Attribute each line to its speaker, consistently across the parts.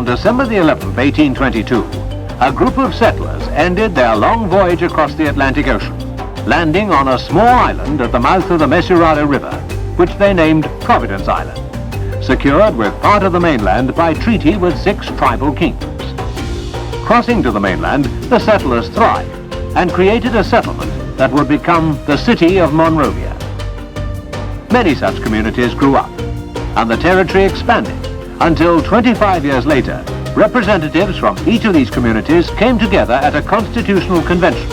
Speaker 1: On December the 11th, 1822, a group of settlers ended their long voyage across the Atlantic Ocean, landing on a small island at the mouth of the Mesurado River, which they named Providence Island, secured with part of the mainland by treaty with 6 tribal kingdoms. Crossing to the mainland, the settlers thrived and created a settlement that would become the city of Monrovia. Many such communities grew up, and the territory expanded until 25 years later, representatives from each of these communities came together at a constitutional convention,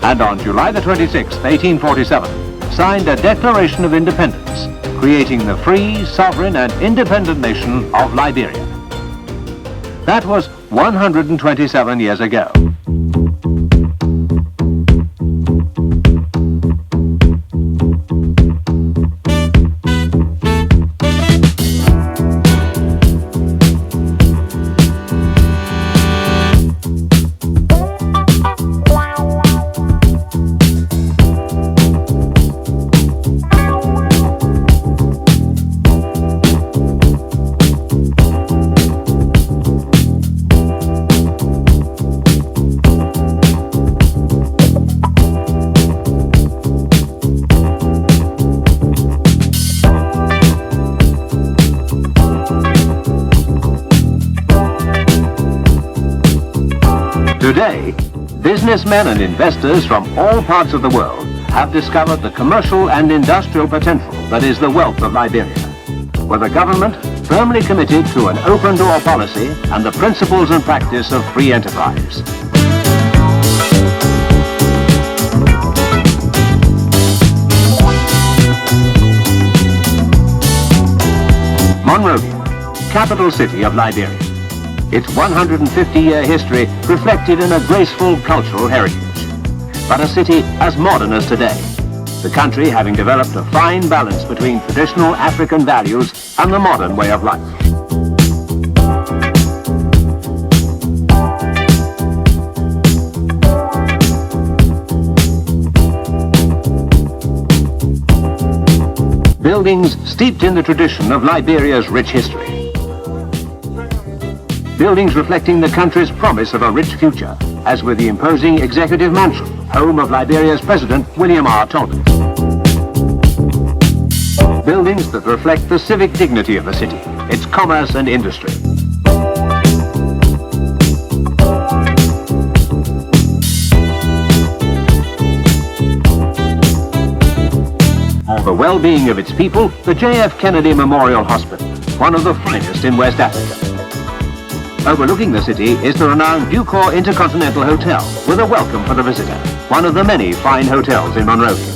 Speaker 1: and on July the 26th, 1847, signed a Declaration of Independence, creating the free, sovereign, and independent nation of Liberia. That was 127 years ago. Today, businessmen and investors from all parts of the world have discovered the commercial and industrial potential that is the wealth of Liberia, with a government firmly committed to an open door policy and the principles and practice of free enterprise. Monrovia, capital city of Liberia. Its 150-year history reflected in a graceful cultural heritage. But a city as modern as today, the country having developed a fine balance between traditional African values and the modern way of life. Buildings steeped in the tradition of Liberia's rich history. Buildings reflecting the country's promise of a rich future, as with the imposing Executive Mansion, home of Liberia's President William R. Tolbert. Buildings that reflect the civic dignity of the city, its commerce and industry. For the well-being of its people, the J.F. Kennedy Memorial Hospital, one of the finest in West Africa. Overlooking the city is the renowned Ducor Intercontinental Hotel, with a welcome for the visitor, one of the many fine hotels in Monrovia.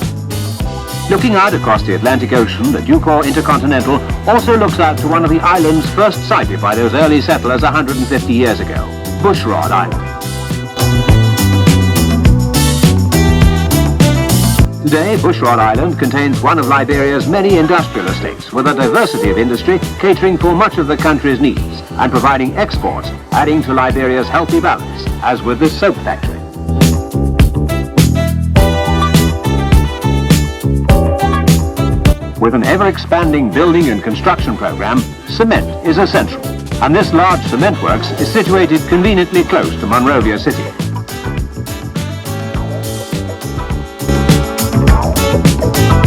Speaker 1: Looking out across the Atlantic Ocean, the Ducor Intercontinental also looks out to one of the islands first sighted by those early settlers 150 years ago, Bushrod Island. Today, Bushrod Island contains one of Liberia's many industrial estates with a diversity of industry catering for much of the country's needs and providing exports, adding to Liberia's healthy balance, as with this soap factory. With an ever-expanding building and construction program, cement is essential, and this large cement works is situated conveniently close to Monrovia City.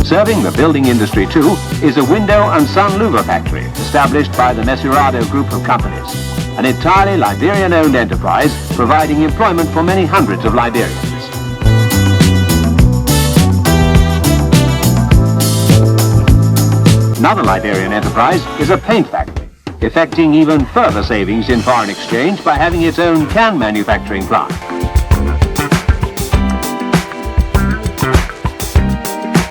Speaker 1: Serving the building industry too is a window and sun louver factory established by the Mesurado group of companies, an entirely Liberian-owned enterprise providing employment for many hundreds of Liberians. Another Liberian enterprise is a paint factory, effecting even further savings in foreign exchange by having its own can manufacturing plant.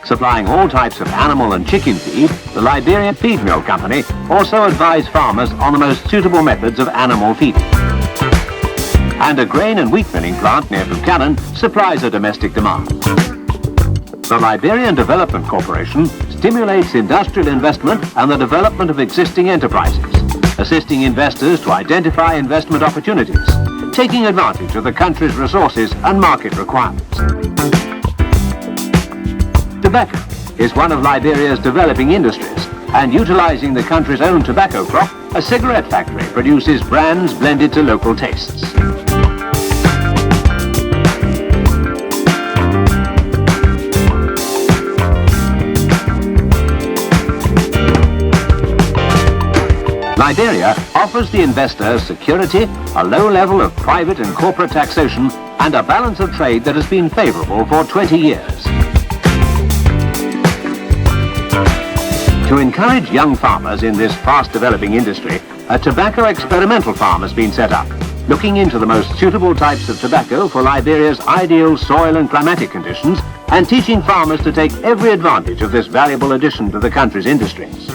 Speaker 1: Supplying all types of animal and chicken feed, the Liberian Feed Mill Company also advise farmers on the most suitable methods of animal feeding. And a grain and wheat milling plant near Buchanan supplies a domestic demand. The Liberian Development Corporation stimulates industrial investment and the development of existing enterprises, assisting investors to identify investment opportunities, taking advantage of the country's resources and market requirements. Tobacco is one of Liberia's developing industries, and utilizing the country's own tobacco crop, a cigarette factory produces brands blended to local tastes. Liberia offers the investor security, a low level of private and corporate taxation, and a balance of trade that has been favorable for 20 years. To encourage young farmers in this fast-developing industry, a tobacco experimental farm has been set up, looking into the most suitable types of tobacco for Liberia's ideal soil and climatic conditions, and teaching farmers to take every advantage of this valuable addition to the country's industries.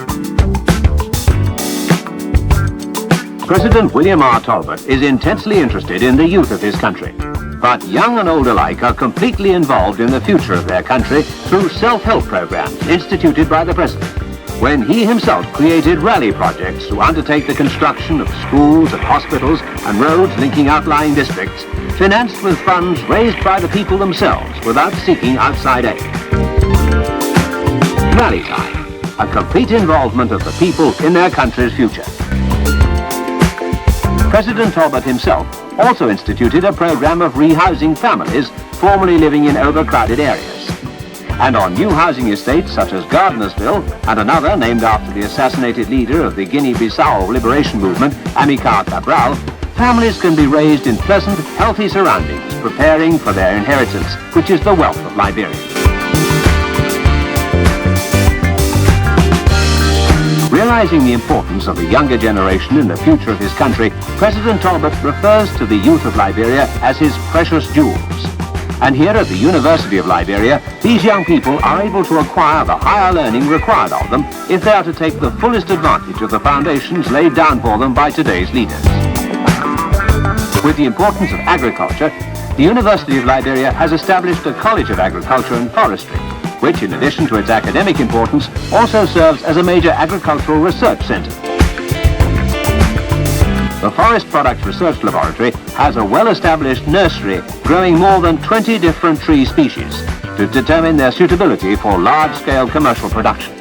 Speaker 1: President William R. Talbot is intensely interested in the youth of his country, but young and old alike are completely involved in the future of their country through self-help programs instituted by the President, when he himself created rally projects to undertake the construction of schools and hospitals and roads linking outlying districts, financed with funds raised by the people themselves without seeking outside aid. Rally time, a complete involvement of the people in their country's future. President Talbot himself also instituted a program of rehousing families formerly living in overcrowded areas. And on new housing estates such as Gardinersville and another named after the assassinated leader of the Guinea-Bissau liberation movement, Amilcar Cabral, families can be raised in pleasant, healthy surroundings, preparing for their inheritance, which is the wealth of Liberia. Realizing the importance of the younger generation in the future of his country, President Talbot refers to the youth of Liberia as his precious jewels. And here at the University of Liberia, these young people are able to acquire the higher learning required of them if they are to take the fullest advantage of the foundations laid down for them by today's leaders. With the importance of agriculture, the University of Liberia has established a College of Agriculture and Forestry, which, in addition to its academic importance, also serves as a major agricultural research center. The Forest Products Research Laboratory has a well-established nursery growing more than 20 different tree species to determine their suitability for large-scale commercial production.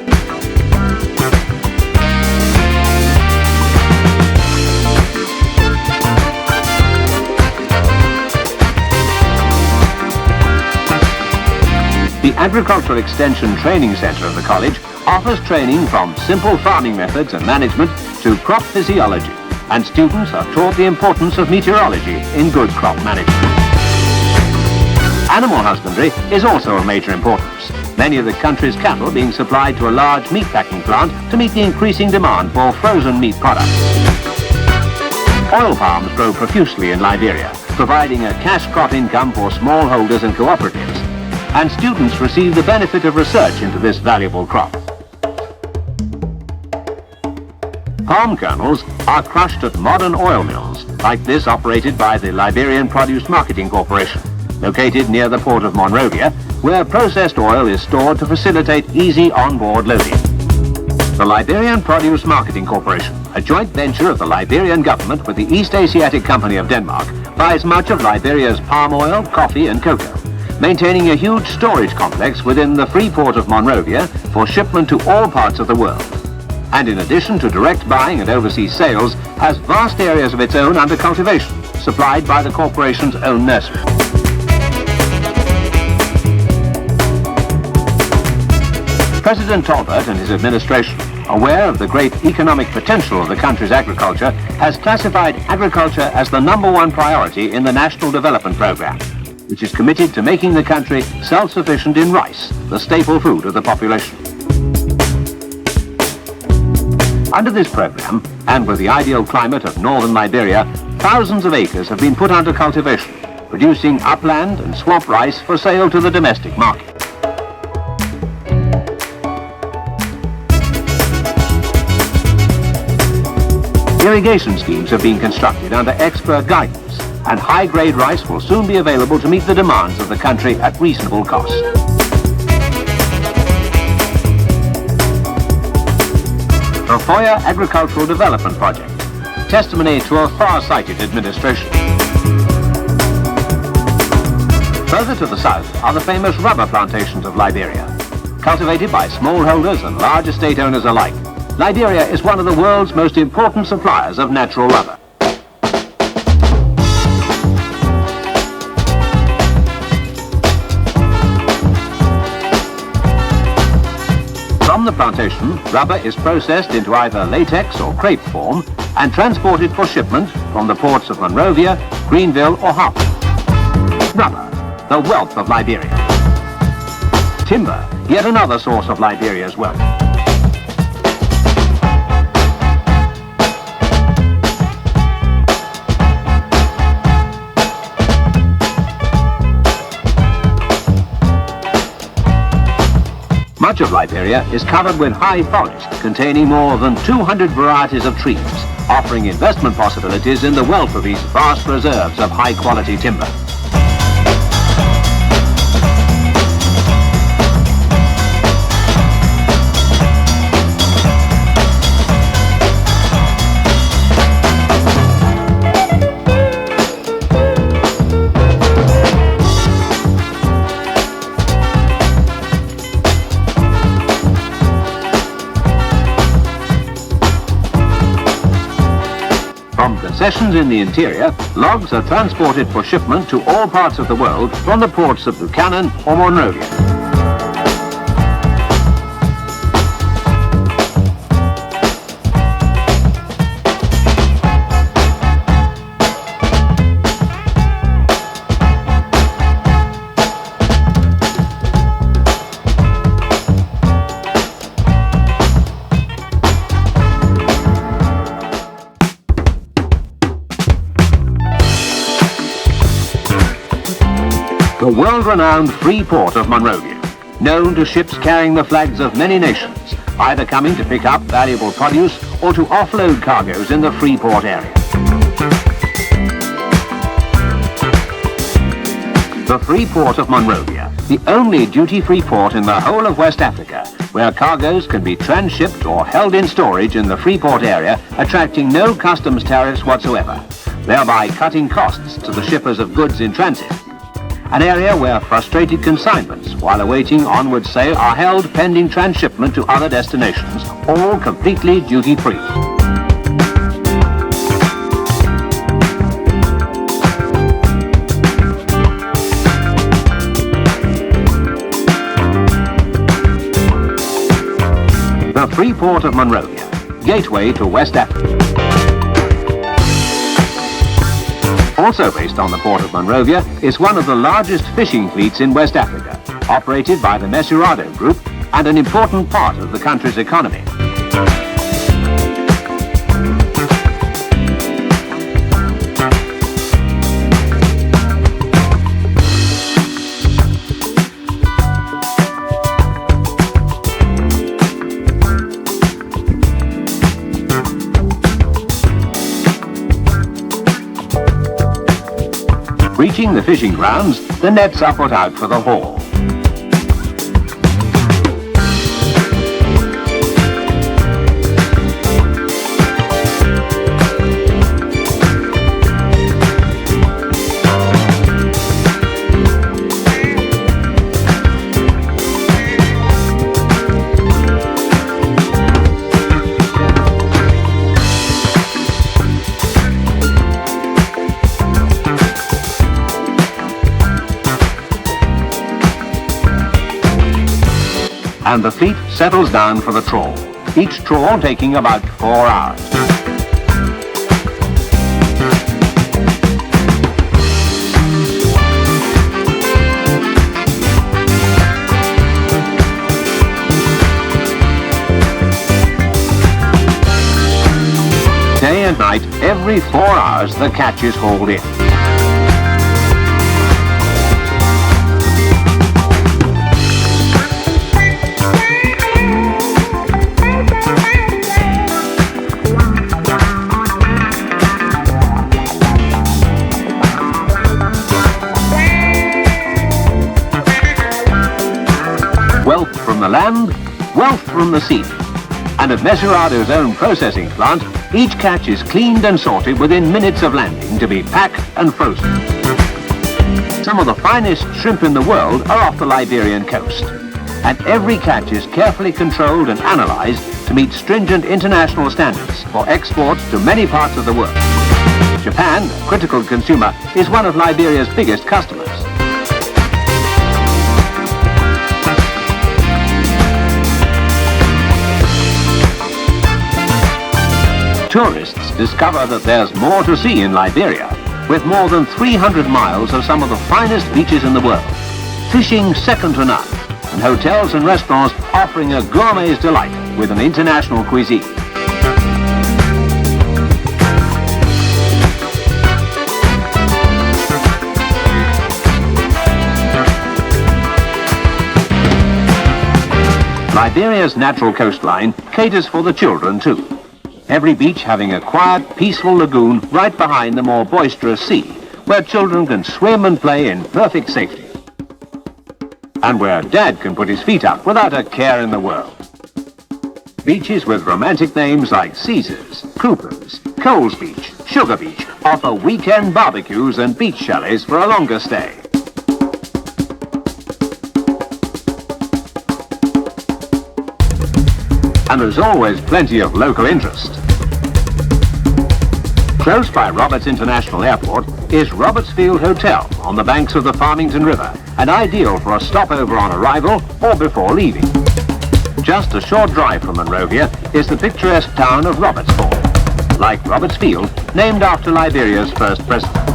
Speaker 1: The Agricultural Extension Training Center of the college offers training from simple farming methods and management to crop physiology, and students are taught the importance of meteorology in good crop management. Animal husbandry is also of major importance, many of the country's cattle being supplied to a large meat packing plant to meet the increasing demand for frozen meat products. Oil palms grow profusely in Liberia, providing a cash crop income for smallholders and cooperatives, and students receive the benefit of research into this valuable crop. Palm kernels are crushed at modern oil mills, like this operated by the Liberian Produce Marketing Corporation, located near the port of Monrovia, where processed oil is stored to facilitate easy on-board loading. The Liberian Produce Marketing Corporation, a joint venture of the Liberian government with the East Asiatic Company of Denmark, buys much of Liberia's palm oil, coffee and cocoa, maintaining a huge storage complex within the free port of Monrovia for shipment to all parts of the world. And in addition to direct buying and overseas sales, has vast areas of its own under cultivation, supplied by the corporation's own nursery. President Talbot and his administration, aware of the great economic potential of the country's agriculture, has classified agriculture as the #1 priority in the National Development Program, which is committed to making the country self-sufficient in rice, the staple food of the population. Under this program, and with the ideal climate of northern Liberia, thousands of acres have been put under cultivation, producing upland and swamp rice for sale to the domestic market. Irrigation schemes have been constructed under expert guidance, and high-grade rice will soon be available to meet the demands of the country at reasonable cost. The Foya Agricultural Development Project, testimony to a far-sighted administration. Further to the south are the famous rubber plantations of Liberia. cultivated by smallholders and large estate owners alike, Liberia is one of the world's most important suppliers of natural rubber. From the plantation, rubber is processed into either latex or crepe form and transported for shipment from the ports of Monrovia, Greenville or Hartford. Rubber, the wealth of Liberia. Timber, yet another source of Liberia's wealth. Much of Liberia is covered with high forest containing more than 200 varieties of trees, offering investment possibilities in the wealth of these vast reserves of high-quality timber. From concessions in the interior, logs are transported for shipment to all parts of the world from the ports of Buchanan or Monrovia. The world-renowned free port of Monrovia, known to ships carrying the flags of many nations, either coming to pick up valuable produce or to offload cargoes in the free port area. The free port of Monrovia, the only duty-free port in the whole of West Africa, where cargoes can be transshipped or held in storage in the free port area, attracting no customs tariffs whatsoever, thereby cutting costs to the shippers of goods in transit. An area where frustrated consignments, while awaiting onward sale, are held pending transshipment to other destinations, all completely duty-free. The free port of Monrovia, gateway to West Africa. Also based on the port of Monrovia is one of the largest fishing fleets in West Africa, operated by the Mesurado Group and an important part of the country's economy. Reaching the fishing grounds, the nets are put out for the haul. And the fleet settles down for the trawl, each trawl taking about 4 hours. Day and night, every 4 hours, the catch is hauled in. Wealth from the land, wealth from the sea. And at Mesurado's own processing plant, each catch is cleaned and sorted within minutes of landing to be packed and frozen. Some of the finest shrimp in the world are off the Liberian coast. and every catch is carefully controlled and analysed to meet stringent international standards for export to many parts of the world. Japan, a critical consumer, is one of Liberia's biggest customers. Tourists discover that there's more to see in Liberia, with more than 300 miles of some of the finest beaches in the world, fishing second to none, and hotels and restaurants offering a gourmet's delight with an international cuisine. Liberia's natural coastline caters for the children too. Every beach having a quiet, peaceful lagoon right behind the more boisterous sea, where children can swim and play in perfect safety. And where Dad can put his feet up without a care in the world. Beaches with romantic names like Caesars, Cooper's, Coles Beach, Sugar Beach offer weekend barbecues and beach chalets for a longer stay. And there's always plenty of local interest. Close by Roberts International Airport is Robertsfield Hotel on the banks of the Farmington River, and ideal for a stopover on arrival or before leaving. Just a short drive from Monrovia is the picturesque town of Robertsford, like Robertsfield, named after Liberia's first president.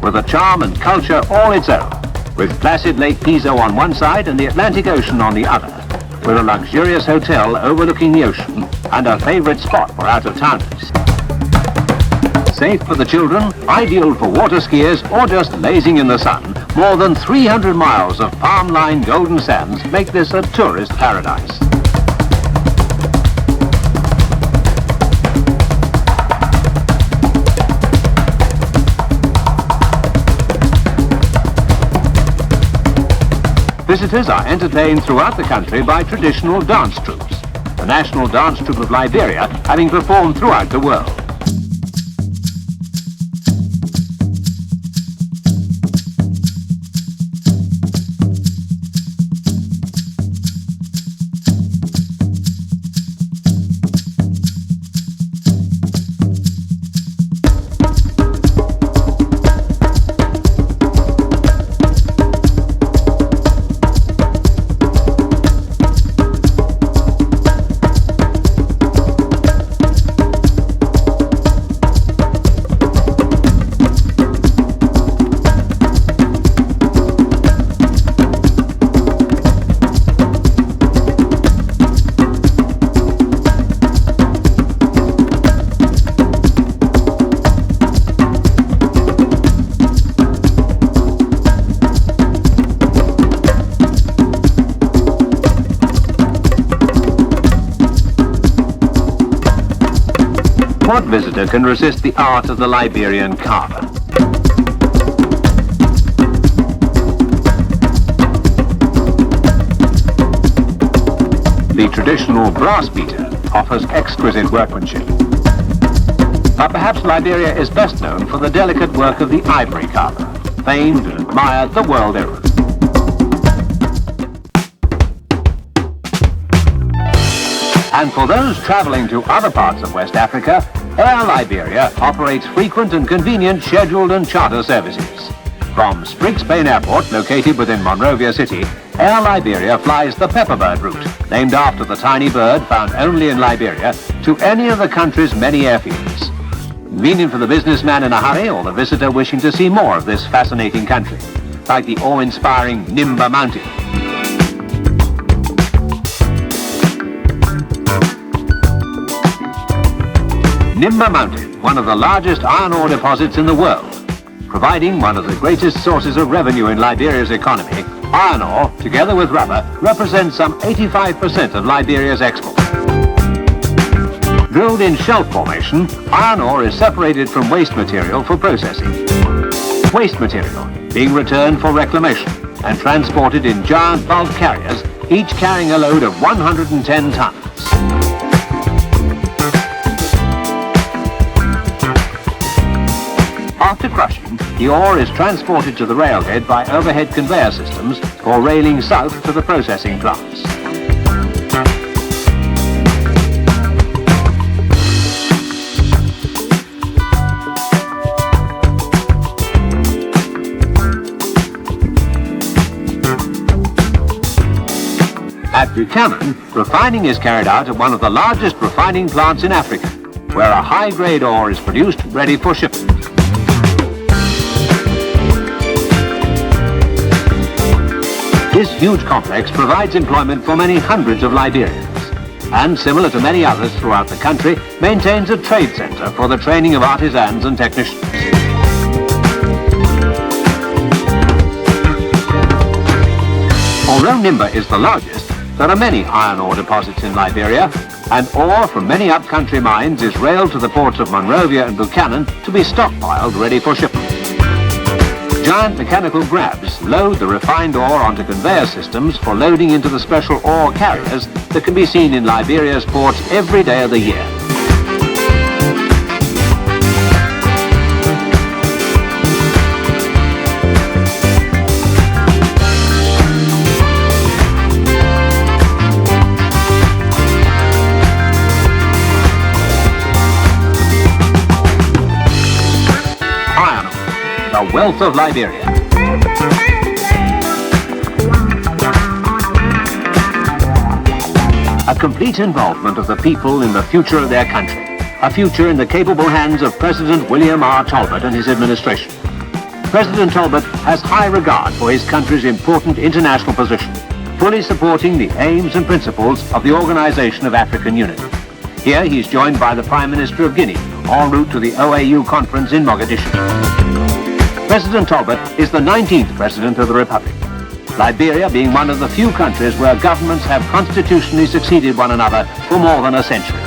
Speaker 1: With a charm and culture all its own, with placid Lake Piso on one side and the Atlantic Ocean on the other, with a luxurious hotel overlooking the ocean and a favorite spot for out-of-towners. Safe for the children, ideal for water skiers or just lazing in the sun, more than 300 miles of palm-lined golden sands make this a tourist paradise. Visitors are entertained throughout the country by traditional dance troupes, the National Dance Troupe of Liberia having performed throughout the world. What visitor can resist the art of the Liberian carver? The traditional brass beater offers exquisite workmanship. But perhaps Liberia is best known for the delicate work of the ivory carver, famed and admired the world over. And for those traveling to other parts of West Africa, Air Liberia operates frequent and convenient scheduled and charter services. From Spriggs Plain Airport, located within Monrovia City, Air Liberia flies the Pepperbird route, named after the tiny bird found only in Liberia, to any of the country's many airfields. Convenient for the businessman in a hurry or the visitor wishing to see more of this fascinating country, like the awe-inspiring Nimba Mountain. Nimba Mountain, one of the largest iron ore deposits in the world, providing one of the greatest sources of revenue in Liberia's economy. Iron ore, together with rubber, represents some 85% of Liberia's export. Drilled in shelf formation, iron ore is separated from waste material for processing. Waste material being returned for reclamation and transported in giant bulk carriers, each carrying a load of 110 tons. After crushing, the ore is transported to the railhead by overhead conveyor systems or railing south to the processing plants. At Buchanan, refining is carried out at one of the largest refining plants in Africa, where a high-grade ore is produced ready for shipment. This huge complex provides employment for many hundreds of Liberians, and similar to many others throughout the country, maintains a trade center for the training of artisans and technicians. Although Nimba is the largest, there are many iron ore deposits in Liberia, and ore from many upcountry mines is railed to the ports of Monrovia and Buchanan to be stockpiled ready for shipment. Giant mechanical grabs load the refined ore onto conveyor systems for loading into the special ore carriers that can be seen in Liberia's ports every day of the year. The wealth of Liberia. A complete involvement of the people in the future of their country. A future in the capable hands of President William R. Talbot and his administration. President Talbot has high regard for his country's important international position, fully supporting the aims and principles of the Organization of African Unity. Here he's joined by the Prime Minister of Guinea, en route to the OAU conference in Mogadishu. President Talbot is the 19th President of the Republic, Liberia being one of the few countries where governments have constitutionally succeeded one another for more than a century.